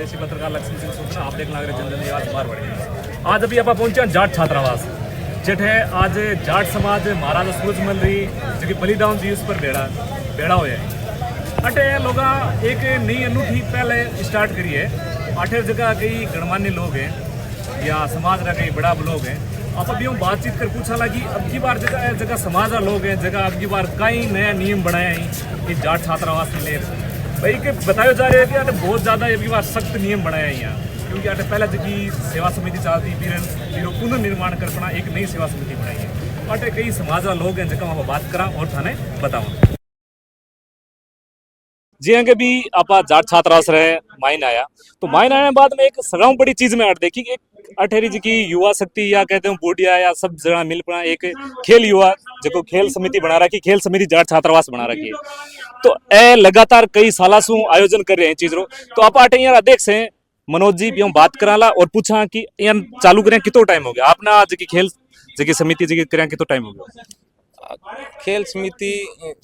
स्वदेशी पत्रकार लक्ष्मी सिंह सूचना आप देख लाग रहे जनजन आवाज बार बढ़ी। आज अभी आप पहुंचे जाट छात्रावास जेठे आज जाट समाज महाराजा सूरजमल री जो बलिदान दिवस पर बेड़ा होया है। अटे लोग एक नई अनूठी पहले स्टार्ट करी है। अठे जगह कई गणमान्य लोग हैं या समाज का कई बड़ा लोग हैं। आप अभी हम बातचीत कर पूछा लगी अब की बार जगह समाज का लोग हैं जगह अब की बार कई नया नियम बनाया है कि जाट छात्रावास में ले भाई के बताया जा रहा है कि अटे बहुत ज़्यादा अब की बार सख्त नियम बनाया है यहाँ, क्योंकि अटे पहले जी सेवा समिति चलती फिर पुनर्निर्माण करना एक नई सेवा समिति बनाई है। अटे कई समाज का लोग हैं जगह वहाँ बात करा और थाने बताओ जी हाँ कि भी आप जाट छात्रावास रहे माइन आया तो माइन आने बाद में एक सगाऊ बड़ी चीज में देखी कि अठेरी जी की युवा शक्ति या कहते हैं बूढ़िया या सब जना मिल पड़ा एक खेल युवा जो खेल समिति बना रखी, खेल समिति जाट छात्रावास बना रखी है। तो ए लगातार कई साल से आयोजन कर रहे हैं चीज रो। तो आप आटे यार देख से मनोज जी भी हम बात कराला और पूछा कि यार चालू करें कितो टाइम हो गया आपने आज की खेल जी समिति जी करें कितो टाइम हो गया। खेल समिति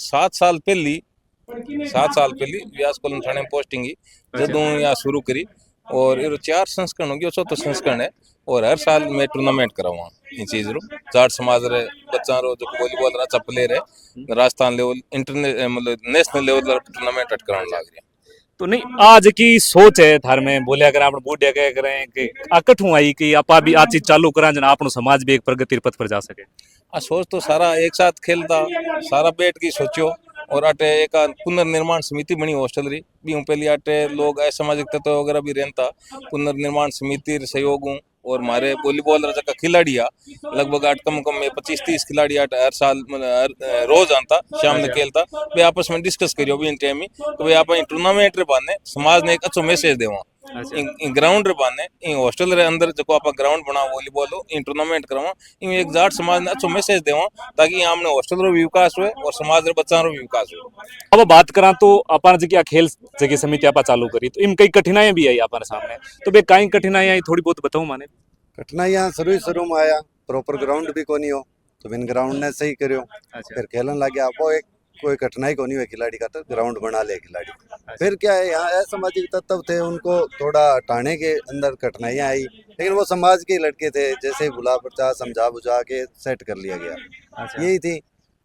7 साल पहली व्यास कॉलोनी थाने में पोस्टिंग ही जदों यहाँ शुरू करी और ये 4 संस्करण हो गया, चौथा संस्करण है। और हर साल मैं टूर्नामेंट कराऊँ इन चीज रो जाट समाज रे बच्चा रो जो वॉलीबॉल अच्छा प्लेयर है राजस्थान लेवल इंटरनेशनल मतलब नेशनल लेवल टूर्नामेंट कराने लग रही। तो नहीं आज की सोच है थार में बोले अगर आप बूढ़े कह करें कि आकट हूँ आई कि आप भी आज चीज चालू करा जना आप समाज भी एक प्रगति पथ पर जा सके। सोच तो सारा एक साथ खेलता सारा बैठ की सोचो और अटे एक पुनर्निर्माण समिति बनी हॉस्टल री भी पहले अटे लोग असामाजिक तत्व वगैरह भी रहता पुनर्निर्माण समिति सहयोग और हमारे वॉलीबॉल जगह खिलाड़ी लगभग आठ कम में 25-30 खिलाड़ी हर साल रोज आता शाम ने खेलता वे आपस में डिस्कस करियो भी इन टाइम तो वे आप टूर्नामेंट रे बाने समाज ने एक अच्छो मैसेज देवा इन ग्राउंड रे बाने इन हॉस्टल रे अंदर जो आप ग्राउंड बना वॉलीबॉल इन टूर्नामेंट करवा इन एक जाट समाज ने अच्छो मैसेज देवा ताकि हमने हॉस्टल रो विकास हुए और समाज रे बच्चा रो विकास हो। अब बात करा तो अपन जी खेल जगह समिति आप चालू करी तो इन कई कठिनाइयां भी आई अपन सामने तो बे कई कठिनाइयां आई थोड़ी बहुत बताऊं माने। कठिनाइयां शुरू में आया प्रॉपर ग्राउंड भी कोनी हो तो बिन ग्राउंड ने सही करियो फिर खेलन लग गया वो एक कोई कठिनाई को नहीं हुई खिलाड़ी का तो ग्राउंड बना ले खिलाड़ी। फिर क्या है यहाँ असामाजिक तत्व थे उनको थोड़ा हटाने के अंदर कठिनाइयाँ आई लेकिन वो समाज के लड़के थे जैसे ही बुला पड़ा समझा बुझा के सेट कर लिया गया यही थी।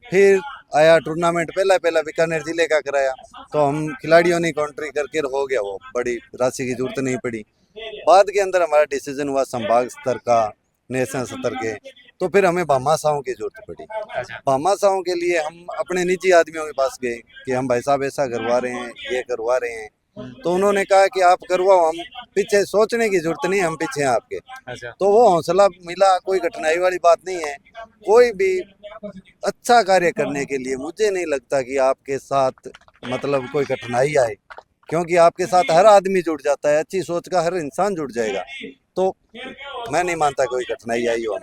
फिर आया टूर्नामेंट पहला बीकानेर जिले का कराया तो हम खिलाड़ियों ने कॉन्ट्री करके हो गया वो बड़ी राशि की जरूरत नहीं पड़ी। बाद के अंदर हमारा डिसीजन हुआ संभाग स्तर का नेशनल स्तर के तो फिर हमें भामाशाहों की जरूरत पड़ी। भामाशाहों के लिए हम अपने निजी आदमियों के पास गए कि हम भाई साहब ऐसा करवा रहे हैं ये करवा रहे हैं तो उन्होंने कहा कि आप करवाओ हम पीछे सोचने की जरूरत नहीं हम पीछे हैं आपके। तो वो हौसला मिला कोई कठिनाई वाली बात नहीं है। कोई भी अच्छा कार्य करने के लिए मुझे नहीं लगता कि आपके साथ मतलब कोई कठिनाई आए क्योंकि आपके साथ हर आदमी जुड़ जाता है अच्छी सोच का हर इंसान जुड़ जाएगा तो मैं नहीं मानता कोई कठिनाई आई हो।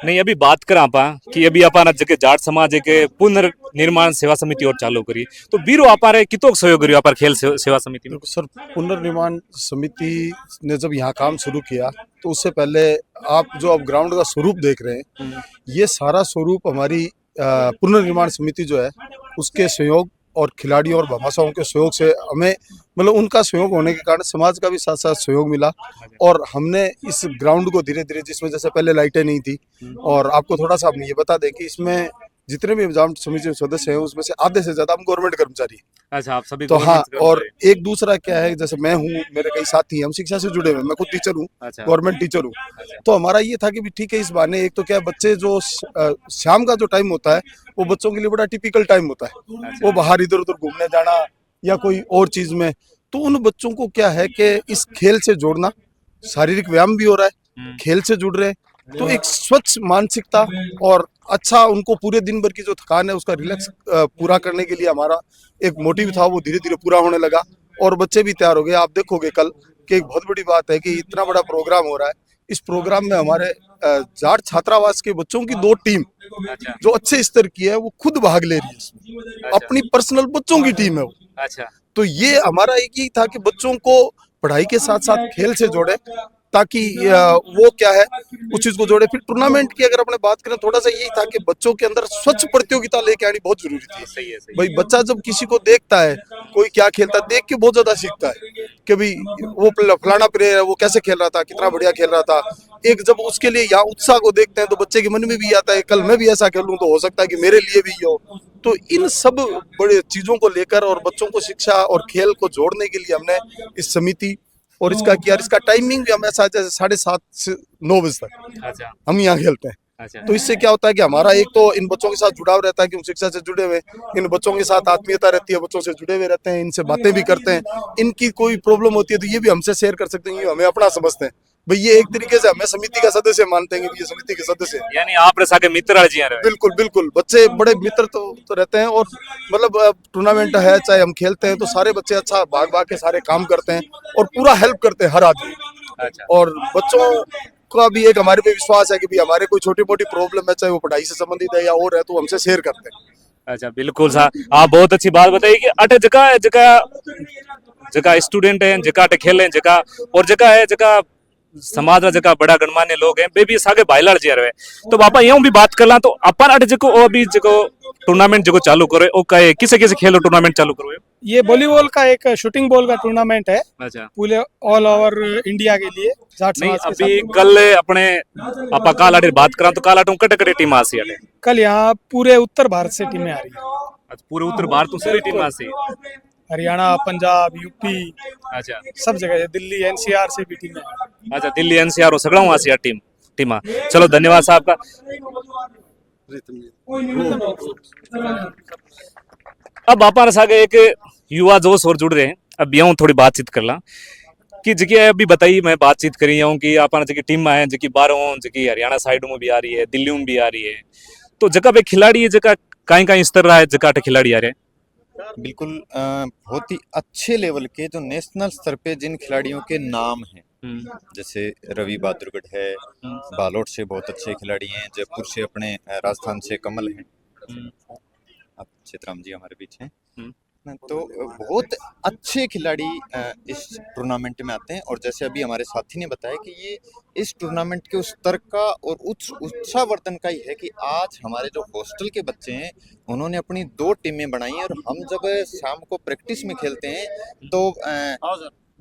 नहीं अभी बात करा आपा कि अभी अपन जगह जाट समाज एक पुनर्निर्माण सेवा समिति और चालू करी तो बीरो आपारे कितो सहयोग करियो आपार खेल सेवा समिति में। सर पुनर्निर्माण समिति ने जब यहाँ काम शुरू किया तो उससे पहले आप जो अब ग्राउंड का स्वरूप देख रहे हैं ये सारा स्वरूप हमारी पुनर्निर्माण समिति जो है उसके सहयोग और खिलाड़ियों और भामाशाहों के सहयोग से हमें मतलब उनका सहयोग होने के कारण समाज का भी साथ साथ सहयोग मिला और हमने इस ग्राउंड को धीरे धीरे जिसमें जैसे पहले लाइटें नहीं थी और आपको थोड़ा सा हम ये बता दें कि इसमें जितने भी जाट समिति सदस्य हैं उसमें से आधे से ज्यादा हम गवर्नमेंट कर्मचारी। अच्छा आप सभी तो हाँ और एक दूसरा क्या है जैसे मैं हूँ मेरे कई साथी हम शिक्षा से जुड़े हुए मैं खुद टीचर हूँ गवर्नमेंट टीचर हूँ। तो हमारा ये था कि भी ठीक है इस बहाने एक तो क्या बच्चे जो शाम का जो टाइम होता है वो बच्चों के लिए बड़ा टिपिकल टाइम होता है वो बाहर इधर उधर घूमने जाना या कोई और चीज में तो उन बच्चों को क्या है कि इस खेल से जोड़ना शारीरिक व्यायाम भी हो रहा है खेल से जुड़ रहे हैं तो एक स्वच्छ मानसिकता और अच्छा उनको पूरे दिन भर की जो थकान है उसका रिलैक्स पूरा करने के लिए हमारा एक मोटिव था वो धीरे धीरे पूरा होने लगा और बच्चे भी तैयार हो गए। आप देखोगे कल कि एक बहुत बड़ी बात है कि इतना बड़ा प्रोग्राम हो रहा है इस प्रोग्राम में हमारे जाट छात्रावास के बच्चों की 2 टीम जो अच्छे स्तर की है वो खुद भाग ले रही है इसमें अपनी पर्सनल बच्चों की टीम है वो। तो ये हमारा एक ही था कि बच्चों को पढ़ाई के साथ साथ खेल से जोड़े ताकि वो क्या है उस चीज को जोड़े। फिर टूर्नामेंट की अगर अपने बात करें, थोड़ा सा यही था कि बच्चों के अंदर स्वच्छ प्रतियोगिता लेके आनी बहुत जरूरी थी। सही है, सही भाई बच्चा जब किसी को देखता है, कोई क्या खेलता है, देख के बहुत ज्यादा सीखता है कि भाई वो फलाना प्लेयर है, वो कैसे खेल रहा था, कितना बढ़िया खेल रहा था। एक जब उसके लिए यहाँ उत्साह को देखते हैं तो बच्चे के मन में भी आता है कल मैं भी ऐसा खेलूं तो हो सकता है कि मेरे लिए भी हो। तो इन सब बड़े चीजों को लेकर और बच्चों को शिक्षा और खेल को जोड़ने के लिए हमने इस समिति और इसका किया। इसका टाइमिंग भी हमें जैसे 7:30 से 9 बजे तक अच्छा हम यहाँ खेलते हैं। अच्छा तो इससे क्या होता है कि हमारा एक तो इन बच्चों के साथ जुड़ाव रहता है कि हम शिक्षा से जुड़े हुए, इन बच्चों के साथ आत्मीयता रहती है, बच्चों से जुड़े हुए रहते हैं, इनसे बातें भी करते हैं। इनकी कोई प्रॉब्लम होती है तो ये भी हमसे शेयर कर सकते हैं, ये हमें अपना समझते हैं। भाई ये एक तरीके से हमें समिति का सदस्य मानते हैं कि ये समिति के सदस्य हैं। यानी आप रे सागे मित्र जी रहे। बिल्कुल बिल्कुल, बच्चे बड़े मित्र तो रहते हैं। और मतलब टूर्नामेंट है चाहे हम खेलते हैं तो सारे बच्चे अच्छा भाग भाग के सारे काम करते हैं और पूरा हेल्प करते हैं हर आदमी। अच्छा और बच्चों का भी एक हमारे पे विश्वास है कि भी हमारे कोई छोटी मोटी प्रॉब्लम है, चाहे वो पढ़ाई से संबंधित है या और है, तो हमसे शेयर करते हैं। अच्छा बिल्कुल सा आप बहुत अच्छी बात बताई कि अटे जगह जगह जगह स्टूडेंट है, जगह अटे खेले जगह और जगह है जगह समाज रा जगह बड़ा गणमान्य लोग हैं बेबी सागे भाईलाल जी रहे। तो बापा यूं भी बात करला तो अपन अटे जको ओ अभी जको टूर्नामेंट जको चालू करे ओ कहे किसे किसे खेलो टूर्नामेंट चालू करो। ये वॉलीबॉल का एक शूटिंग बॉल का टूर्नामेंट है अच्छा पूरे ऑल ओवर इंडिया के लिए। जाट नहीं समाज के अभी साथ। कल अपने आपा काल आटे बात करा तो काल आटे कटे कटे टीम आसी अटे। कल यहाँ पूरे उत्तर भारत से टीमें आ रही है। अच्छा पूरे उत्तर भारत तो सारी टीम आसी। हरियाणा, पंजाब, यूपी, अच्छा सब जगह से, दिल्ली एनसीआर से भी टीमें हैं। अच्छा दिल्ली एनसीआर हो सगळा आसी आ टीम टीमा। चलो धन्यवाद साहब का। अब आप सागे एक युवा जोश और जुड़ रहे हैं। अब यूं थोड़ी बातचीत कर ला कि जगह अभी बताई मैं बातचीत करी हूँ कि आप जगह टीम है जगह बाहरों जगह हरियाणा साइड में भी आ रही है, दिल्ली में भी आ रही है। तो जगह पे खिलाड़ी है जगह कहीं कहीं स्तर रहा है जगह खिलाड़ी आ रहे हैं। बिल्कुल बहुत ही अच्छे लेवल के जो नेशनल स्तर पे जिन खिलाड़ियों के नाम हैं, जैसे रवि बहादुरगढ़ है, बालोट से बहुत अच्छे खिलाड़ी हैं, जयपुर से अपने राजस्थान से कमल हैं, अब चित्राम जी हमारे बीच हैं। तो बहुत अच्छे खिलाड़ी इस टूर्नामेंट में आते हैं। और जैसे अभी हमारे साथी ने बताया कि ये इस टूर्नामेंट के उस स्तर का और उत्साहवर्धन का ही है कि आज हमारे जो हॉस्टल के बच्चे हैं उन्होंने अपनी 2 टीमें बनाई हैं। और हम जब शाम को प्रैक्टिस में खेलते हैं तो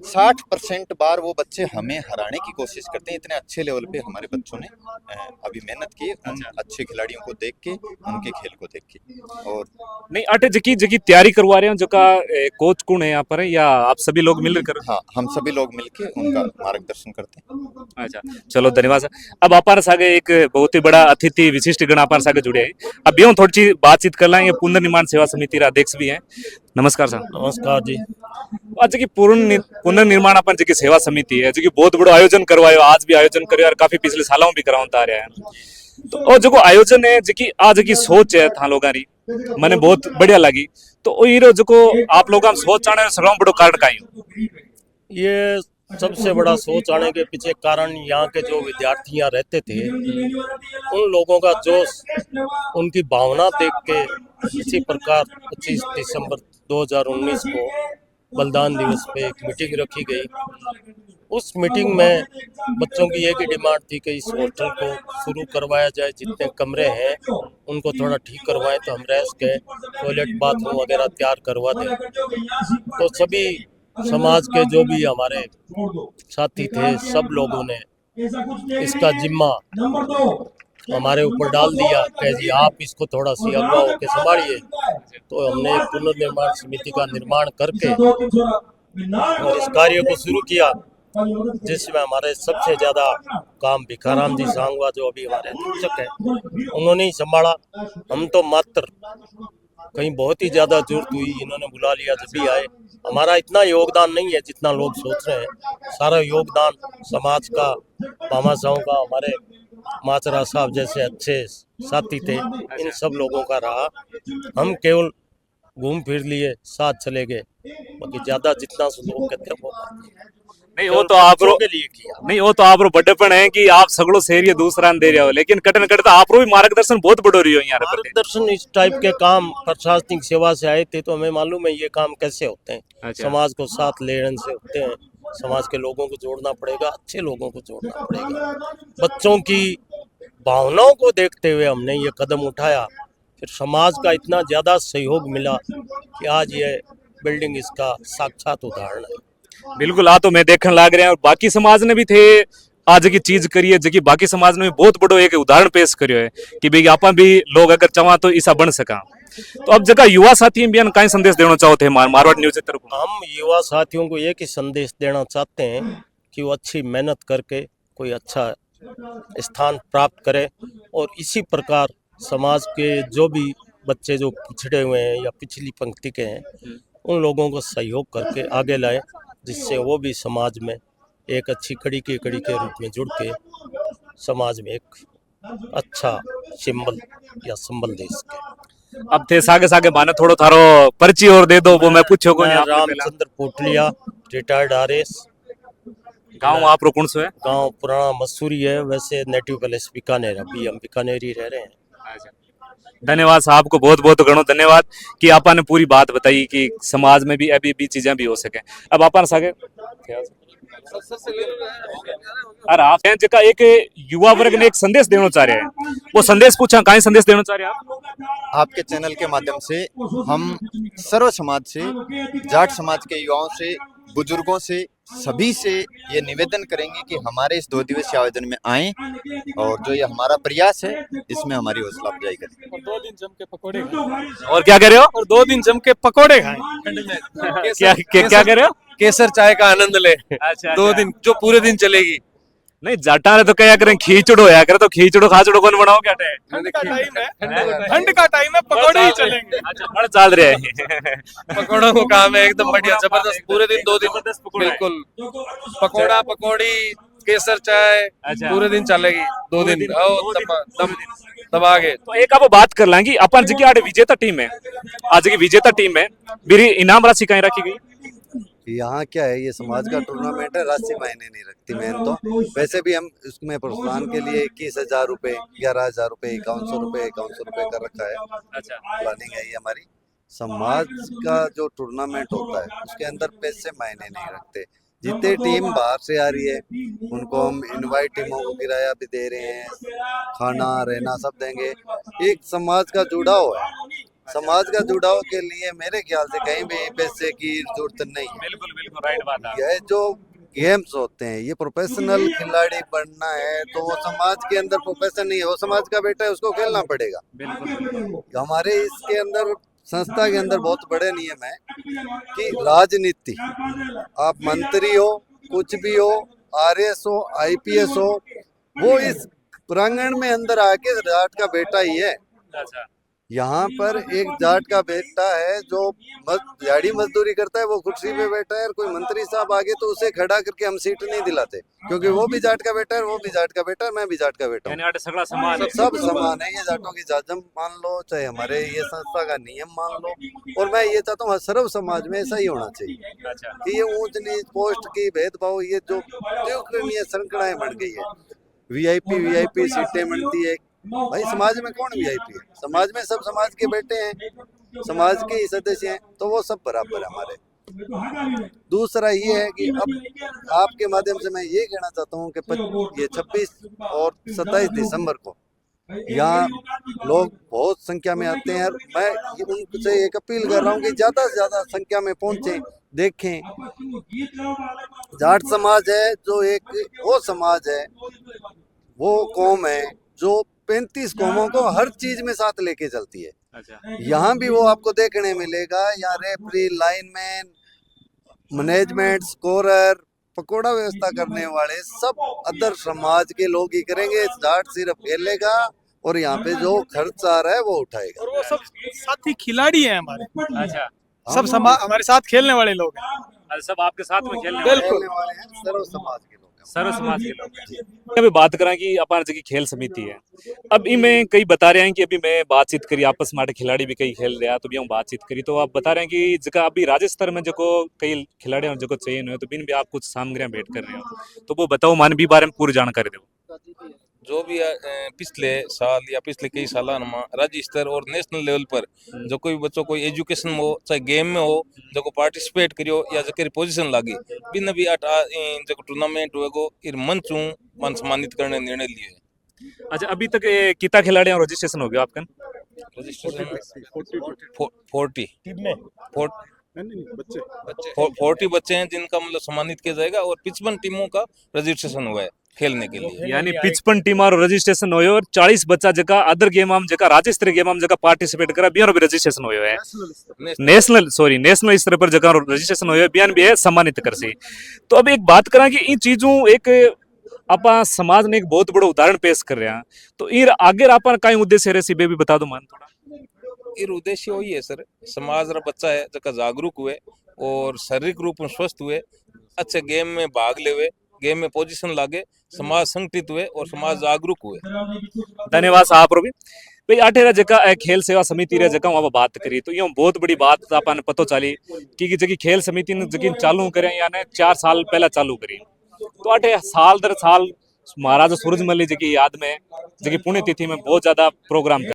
60% बार वो बच्चे हमें हराने की कोशिश करते हैं। इतने अच्छे लेवल पे हमारे बच्चों ने अभी मेहनत की उन अच्छे खिलाड़ियों को देख के, उनके खेल को देख के। और नहीं अटे जकी जकी तैयारी करवा रहे हो जका कोच कौन है यहाँ पर या आप सभी लोग मिल कर? हाँ, हम सभी लोग मिलके उनका मार्गदर्शन करते हैं। अच्छा चलो धन्यवाद सर। अब आप सागे एक बहुत ही बड़ा अतिथि विशिष्ट गण आप सागे जुड़े हैं। अब यूं थोड़ी सी बातचीत कर लाएंगे। पुनर्निर्माण सेवा समिति रा अध्यक्ष भी हैं। नमस्कार सर। नमस्कार जी। आज की पुनर्निर्माण अपन जी सेवा समिति है जो बहुत बड़ो आयोजन करवायो, आज भी आयोजन करो और काफी पिछले सालों भी करावता आ रहा है। तो और जो आयोजन है जी आज की सोच है था लोगों की मैंने बहुत बढ़िया लगी। तो ये जो आप लोग सोच आने सगलों बड़ो कारण का ये सबसे बड़ा सोच आने के पीछे कारण यहाँ के जो विद्यार्थी यहाँ रहते थे उन लोगों का जोश, उनकी भावना देख के इसी प्रकार 25 दिसंबर 2019 को बलिदान दिवस पे एक मीटिंग रखी गई। उस मीटिंग में बच्चों की एक ही डिमांड थी कि इस हॉस्टल को शुरू करवाया जाए, जितने कमरे हैं उनको थोड़ा ठीक करवाएं तो हम रह सके, टॉयलेट बाथरूम वगैरह तैयार करवा दें। तो सभी समाज के जो भी हमारे साथी थे सब लोगों ने इसका जिम्मा हमारे ऊपर डाल दिया कि जी आप इसको थोड़ा सी अगवा होकर संभालिए। तो हमने एक पुनर्निर्माण समिति का निर्माण करके और इस कार्य को शुरू किया, जिसमें हमारे सबसे ज़्यादा काम भिखाराम जी सांगवा जो अभी हमारे अध्यक्ष हैं उन्होंने ही संभाला। हम तो मात्र कहीं बहुत ही ज़्यादा जरूरत हुई इन्होंने बुला लिया जब भी आए। हमारा इतना योगदान नहीं है जितना लोग सोच रहे हैं। सारा योगदान समाज का, मामा साहू का, हमारे माचरा साहब जैसे अच्छे साथी थे, इन सब लोगों का रहा। हम केवल घूम फिर लिए, साथ चले गए, बाकी ज्यादा जितना लोग कहते हैं वो नहीं वो तो आप के लिए किया। नहीं वो तो आप बड़ेपन है कि आप सगड़ो शेर दूसरा दे रहे हो, लेकिन कटन कटता आप भी मार्गदर्शन बहुत बड़ो रही हो यहाँ। मार्गदर्शन इस टाइप के काम प्रशासनिक सेवा से आए थे तो हमें मालूम है ये काम कैसे होते हैं। अच्छा। समाज को साथ लेने से होते हैं, समाज के लोगों को जोड़ना पड़ेगा, अच्छे लोगों को जोड़ना पड़ेगा। बच्चों की भावनाओं को देखते हुए हमने ये कदम उठाया, फिर समाज का इतना ज़्यादा सहयोग मिला कि आज ये बिल्डिंग इसका साक्षात उदाहरण है। बिल्कुल आ तो मैं देखने लाग रहे हैं और बाकी समाज ने भी थे आज की चीज करी है जबकि बाकी समाज ने भी बहुत बड़ो एक उदाहरण पेश करियो है कि भाई आप भी लोग अगर चाहा तो ऐसा बन सका। तो अब जगह युवा साथी भी कई संदेश देना चाहो थे मारवाड़ न्यूज की तरफ? हम युवा साथियों को एक ही संदेश देना चाहते हैं कि वो अच्छी मेहनत करके कोई अच्छा स्थान प्राप्त करे और इसी प्रकार समाज के जो भी बच्चे जो पिछड़े हुए हैं या पिछली पंक्ति के हैं उन लोगों को सहयोग करके आगे लाए, जिससे वो भी समाज में एक अच्छी कड़ी के रूप में जुड़ के समाज में एक अच्छा सिंबल या संबल दे सके। अब थे सागे सागे माने थोड़ो थारो पर्ची और दे दो वो मैं पूछो को नहीं। Ramchandra Potlia, retired RS। गांव आप रो कौन सो है? गांव पुराना मसूरी है, वैसे नेटिव पैलेस बीकानेर, अभी हम बीकानेर ही रह रहे हैं। धन्यवाद साहब को, बहुत बहुत घणो धन्यवाद कि आपा ने पूरी बात बताई कि समाज में भी अभी भी चीजें भी हो सके। अब आपा सागे अरे आप जगह एक युवा वर्ग ने एक संदेश देना चाह रहे हैं, वो संदेश पूछा कहीं संदेश देना चाह रहे हैं आप? आपके चैनल के माध्यम से हम सर्व समाज से, जाट समाज के युवाओं से, बुजुर्गों से, सभी से ये निवेदन करेंगे कि हमारे इस 2 दिवसीय आयोजन में आएं और जो ये हमारा प्रयास है इसमें हमारी हौसला अफजाई करें। और 2 दिन जम के पकोड़े खाएं। और क्या कह रहे हो? और 2 दिन जम के पकोड़े खाएं। क्या कह रहे हो? केसर चाय का आनंद ले। अच्छा, 2 दिन जो पूरे दिन चलेगी। नहीं जाटा ने तो क्या करें खींचड़ो या करे तो खींचड़ो खाचड़ो कौन बनाओ क्या टे? ठंड का टाइम है, ठंड का टाइम है, पकोड़े ही चलेंगे। अच्छा बड़ा चाल रहे हैं। पकौड़ों को काम है एकदम बढ़िया जबरदस्त, पूरे दिन 2 दिन जबरदस्त पकौड़ा है। बिल्कुल पकौड़ा पकौड़ी केसर चाय अच्छा। पूरे दिन चलेगी 2 दिन। आओ तब आगे तो एक आप बात कर लेंगे अपन जी की आज विजेता टीम है, आज की विजेता टीम है मेरी इनाम राशि कहीं रखी गई? यहाँ क्या है, ये समाज का टूर्नामेंट है, राशि मायने नहीं रखती मेन तो। वैसे भी हम इसमें प्रोत्साहन के लिए 21,000 रुपए, 11,000 रुपए, 5100 रुपए का रखा है। अच्छा प्लानिंग है ये हमारी। समाज का जो टूर्नामेंट होता है उसके अंदर पैसे मायने नहीं रखते। जितने टीम बाहर से आ रही है उनको हम इनवाइट टीमों को किराया भी दे रहे हैं, खाना रहना सब देंगे। एक समाज का जुड़ाव है, समाज का जुड़ाव के लिए मेरे ख्याल से कहीं भी पैसे की जरूरत नहीं है। बिल्कुल बिल्कुल राइट बात है। यह जो गेम्स होते हैं ये प्रोफेशनल खिलाड़ी बनना है तो वो समाज के अंदर प्रोफेशन नहीं है, वो समाज का बेटा है, उसको खेलना पड़ेगा। बिल्कुल हमारे इसके अंदर संस्था के अंदर बहुत बड़े नियम है कि राजनीति, आप मंत्री हो, कुछ भी हो, RS हो, IPS हो, वो इस प्रांगण में अंदर आके जाट का बेटा ही है। अच्छा यहाँ पर एक जाट का बेटा है जो दिहाड़ी मजदूरी करता है, वो कुर्सी पे बैठा है, और कोई मंत्री साहब आगे तो उसे खड़ा करके हम सीट नहीं दिलाते क्योंकि वो भी जाट का बेटा है, वो भी जाट का बेटा है, मैं भी जाट का बेटा हूँ। सगड़ा समान है। सब समान है, ये जाटों की जाजम मान लो, चाहे हमारे ये संस्था का नियम मान लो। और मैं ये चाहता हूँ सर्व समाज में ऐसा ही होना चाहिए अच्छा कि ये ऊंच नीच पोस्ट की भेदभाव, ये जो श्रृंखलाएं बन गई है, VIP सीटें बनती है। भाई समाज में कौन VIP है? समाज में सब समाज के बेटे हैं, समाज के ही सदस्य हैं, तो वो सब बराबर है हमारे। दूसरा ये है कि अब आपके माध्यम से मैं ये कहना चाहता हूँ कि ये 26 और 27 दिसंबर को यहाँ लोग बहुत संख्या में आते हैं, और मैं उनसे एक अपील कर रहा हूँ कि ज्यादा से ज्यादा संख्या में पहुंचे, देखें। जाट समाज है जो एक वो समाज है, वो कौम है जो 35 कौमों को हर चीज में साथ लेके चलती है। अच्छा यहाँ भी वो आपको देखने मिलेगा। यहाँ referee, lineman, management, scorer, pakora व्यवस्था करने वाले सब अदर समाज के लोग ही करेंगे। जाट सिर्फ खेलेगा और यहाँ पे जो खर्च आ रहा है वो उठाएगा। और वो सब साथी खिलाड़ी हैं हमारे, अच्छा सब हमारे साथ खेलने वाले लोग हैं। सब आपके साथ में खेलने खेलने वाले हैं सर्व समाज के लोग। सर्व समाज के लोग। अभी बात करें कि अपन जी की खेल समिति है, अब इनमें कई बता रहे हैं कि अभी मैं बातचीत करी आपस में, खिलाड़ी भी कई खेल रहे हैं तो भी हम बातचीत करी, तो आप बता रहे हैं कि जगह अभी राज्य स्तर में जो कई खिलाड़ी जो चयन हुए तो बिन भी आप कुछ सामग्रियां भेंट कर रहे हो, तो वो बताओ मान भी बारे में पूरी जानकारी दो। जो भी पिछले साल या पिछले कई साल में राज्य स्तर और नेशनल लेवल पर जो कोई बच्चों को एजुकेशन में हो चाहे गेम में हो जो को पार्टिसिपेट करियो या जो पोजीशन लागी बिन भी जो टूर्नामेंट होएगो इन मंच मन सम्मानित करने निर्णय लिए। अच्छा, अभी तक कितना खिलाड़ी रजिस्ट्रेशन हो गया आपका? रजिस्ट्रेशन 40 बच्चे हैं जिनका मतलब सम्मानित किया जाएगा और 55 टीमों का रजिस्ट्रेशन हुआ है खेलने के लिए। यानी 55 टीम रजिस्ट्रेशन हो और 40 बच्चा जका अदर गेम हम जका राज्य स्तरीय गेम हम जका पार्टिसिपेट करा बियान भी रजिस्ट्रेशन होयो है। नेशनल स्तर पर जका रजिस्ट्रेशन होयो बियान भी है सम्मानित करसी। तो अब एक बात करा कि इन चीजों एक आपा समाज ने एक बहुत बड़ा उदाहरण पेश कर रहे हैं, तो इन आगे आपा कई उद्देश्य रहे सी बे भी बता दो मान थोड़ा। इन उद्देश्य वही है सर, समाज रा बच्चा है जका जागरूक हुए और शारीरिक रूप में स्वस्थ हुए, अच्छे गेम में भाग लेवे, गेम में पोजीशन लागे, समाज संगठित हुए और समाज जागरूक हुए। धन्यवाद साहब भी भाई। आठेरा जका खेल सेवा समिति रे जका वहां बात करी तो यो बहुत बड़ी बात आपन पतो चली कि जकी खेल समिति ने जकी चालू करे यानी 4 साल पहला चालू करी, तो आठे साल दर साल महाराजा सूरजमल जी की याद में जकी पुण्यतिथि में बहुत ज्यादा प्रोग्राम